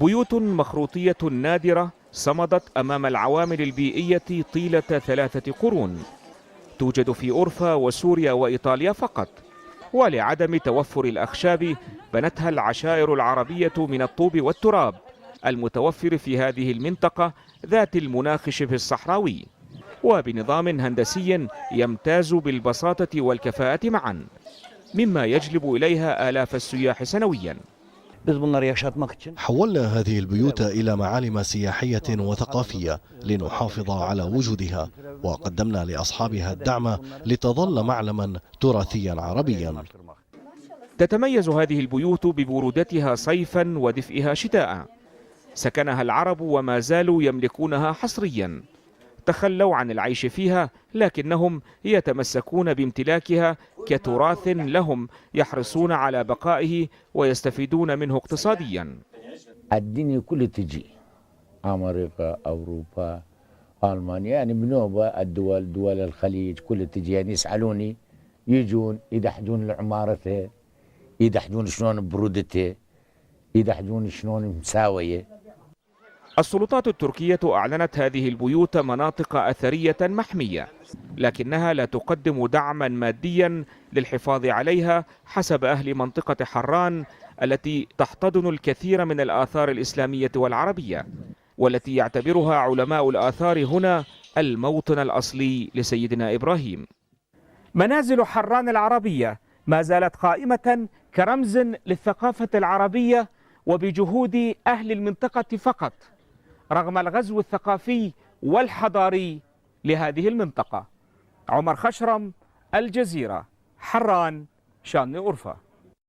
بيوت مخروطية نادرة صمدت أمام العوامل البيئية طيلة 3 قرون، توجد في أورفا وسوريا وإيطاليا فقط، ولعدم توفر الأخشاب بنتها العشائر العربية من الطوب والتراب المتوفر في هذه المنطقة ذات المناخ شبه الصحراوي، وبنظام هندسي يمتاز بالبساطة والكفاءة معا، مما يجلب إليها آلاف السياح سنويا. حولنا هذه البيوت إلى معالم سياحية وثقافية لنحافظ على وجودها، وقدمنا لأصحابها الدعم لتظل معلما تراثيا عربيا. تتميز هذه البيوت ببرودتها صيفا ودفئها شتاء، سكنها العرب وما زالوا يملكونها حصريا، تخلوا عن العيش فيها لكنهم يتمسكون بامتلاكها كتراث لهم يحرصون على بقائه ويستفيدون منه اقتصاديا. الدنيا كلها تجي، أمريكا، أوروبا، ألمانيا، يعني بنوبة الدول، دول الخليج كلها تجي، يعني يسألوني، يجون يدحدون عمارته، يدحدون شلون برودته، يدحدون شلون مساوية. السلطات التركية أعلنت هذه البيوت مناطق أثرية محمية، لكنها لا تقدم دعما ماديا للحفاظ عليها حسب أهل منطقة حران التي تحتضن الكثير من الآثار الإسلامية والعربية، والتي يعتبرها علماء الآثار هنا الموطن الأصلي لسيدنا إبراهيم. منازل حران العربية ما زالت قائمة كرمز للثقافة العربية وبجهود أهل المنطقة فقط، رغم الغزو الثقافي والحضاري لهذه المنطقة. عمر خشرم، الجزيرة، حران، شان أورفا.